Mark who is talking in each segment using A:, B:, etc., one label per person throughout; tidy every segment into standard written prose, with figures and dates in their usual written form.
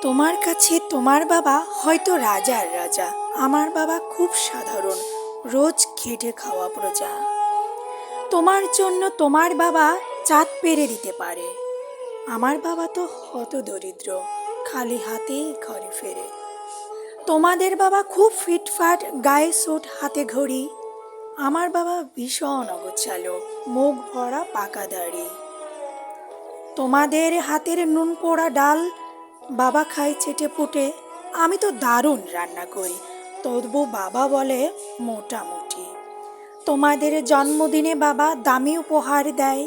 A: তোমার কাছে তোমার বাবা হয়তো রাজার রাজা, আমার বাবা খুব সাধারণ, রোজ খেটে খাওয়া প্রজা। তোমার জন্য তোমার বাবা চাঁদ পেরে দিতে পারে, আমার বাবা তো হত দরিদ্র, খালি হাতেই ঘরে ফেরে। তোমাদের বাবা খুব ফিটফাট, গায়ে স্যুট হাতে ঘড়ি, আমার বাবা ভীষণ অগোছালো, মুখ ভরা পাকা দাড়ি। তোমাদের হাতের নুন পোড়া ডাল বাবা খায় চেটে পুটে, আমি তো দারুণ রান্না করি, তবু বাবা বলে মোটামুটি। তোমাদের জন্মদিনে বাবা দামি উপহার দেয়,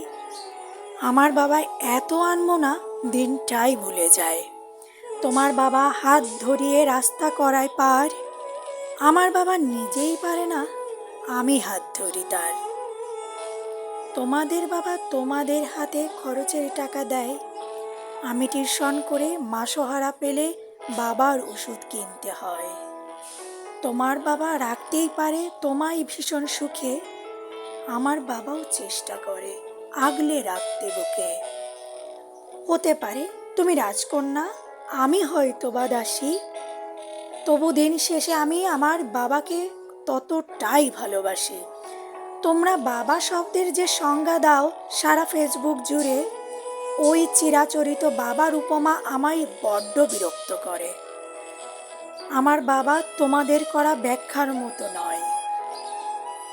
A: আমার বাবা এত আনমনা দিনটাই ভুলে যায়। তোমার বাবা হাত ধরিয়ে রাস্তা করায় পার, আমার বাবা নিজেই পারে না, আমি হাত ধরি তার। তোমাদের বাবা তোমাদের হাতে খরচের টাকা দেয়, আমি টিউশন করে মাসোহারা পেলে বাবার ওষুধ কিনতে হয়। তোমার বাবা রাখতেই পারে তোমায় ভীষণ সুখে, আমার বাবাও চেষ্টা করে আগলে রাখতে বুকে। হতে পারে তুমি রাজকন্যা, আমি হয়তো বা দাসী, তবু দিন শেষে আমি আমার বাবাকে ততটাই ভালোবাসি। তোমরা বাবা শব্দের যে সংজ্ঞা দাও সারা ফেসবুক জুড়ে, ওই চিরাচরিত বাবার উপমা আমায় বড্ড বিরক্ত করে। আমার বাবা তোমাদের করা ব্যাখ্যার মতো নয়,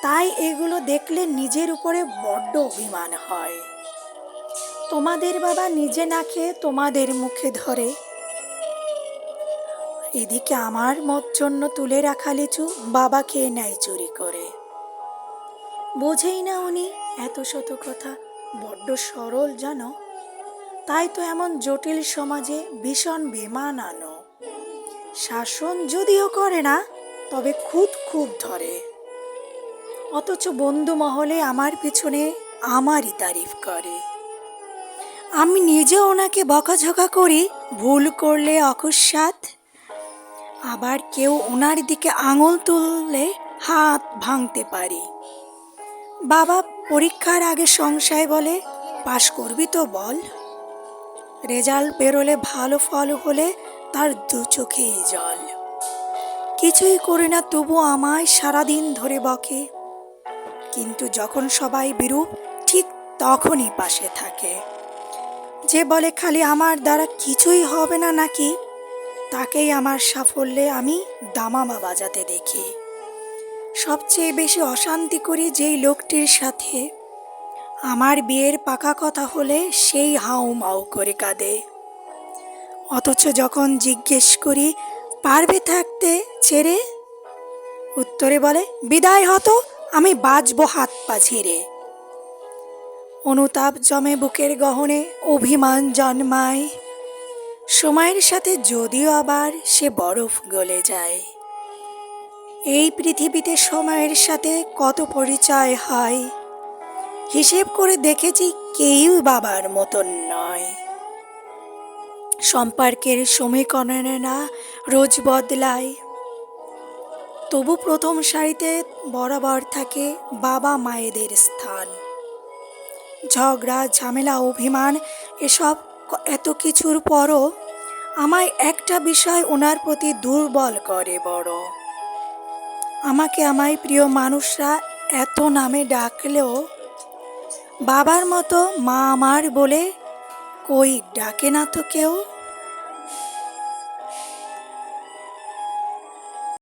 A: তাই এগুলো দেখলে নিজের উপরে বড্ড অভিমান হয়। তোমাদের বাবা নিজে না খেয়ে তোমাদের মুখে ধরে, এদিকে আমার জন্য তুলে রাখা লিচু বাবা খেয়ে নেয় চুরি করে। বোঝেই না উনি এত শত কথা, বড্ড সরল জানো, তাই তো এমন জটিল সমাজে ভীষণ বেমানানো। শাসন যদিও করে না, তবে খুদ খুব ধরে, অথচ বন্ধু মহলে আমার পিছনে আমারই তারিফ করে। আমি নিজে ওনাকে বকাঝকা করি ভুল করলে অকস্মাৎ, আবার কেউ ওনার দিকে আঙুল তুললে হাত ভাঙতে পারি। বাবা পরীক্ষার আগে সংশয় বলে, পাশ করবি তো বল। রেজাল্ট বেরোলে ভালো ফল হলে তার দু চোখেই জল। কিছুই করি না তবু আমায় সারাদিন ধরে বকে, কিন্তু যখন সবাই বিরূপ ঠিক তখনই পাশে থাকে। যে বলে খালি আমার দ্বারা কিছুই হবে না নাকি, তাকেই আমার সাফল্যে আমি দামামা বাজাতে দেখি। সবচেয়ে বেশি অশান্তি করি যেই লোকটির সাথে, আমার বিয়ের পাকা কথা হলে সেই হাউ মাউ করে কাঁদে, অথচ যখন জিজ্ঞেস করি পারবে থাকতে ছেড়ে, উত্তরে বলে বিদায় হতো, আমি বাজবো হাত পা ঝেড়ে। অনুতাপ জমে বুকের গহনে, অভিমান জন্মায়, সময়ের সাথে যদিও আবার সে বরফ গলে যায়। এই পৃথিবীতে সময়ের সাথে কত পরিচয় হয়, হিসেব করে দেখেছি কেউ বাবার মতন নয়। সম্পর্কের সমীকরণেরা রোজ বদলায়, তবু প্রথম সারিতে বরাবর থাকে বাবা মায়েদের স্থান। ঝগড়া ঝামেলা অভিমান এসব এত কিছুর পরও আমায় একটা বিষয় ওনার প্রতি দুর্বল করে বড়। আমায় প্রিয় মানুষরা এত নামে ডাকলেও বাবার মতো মা আমার বলে কই ডাকে না তো কেউ।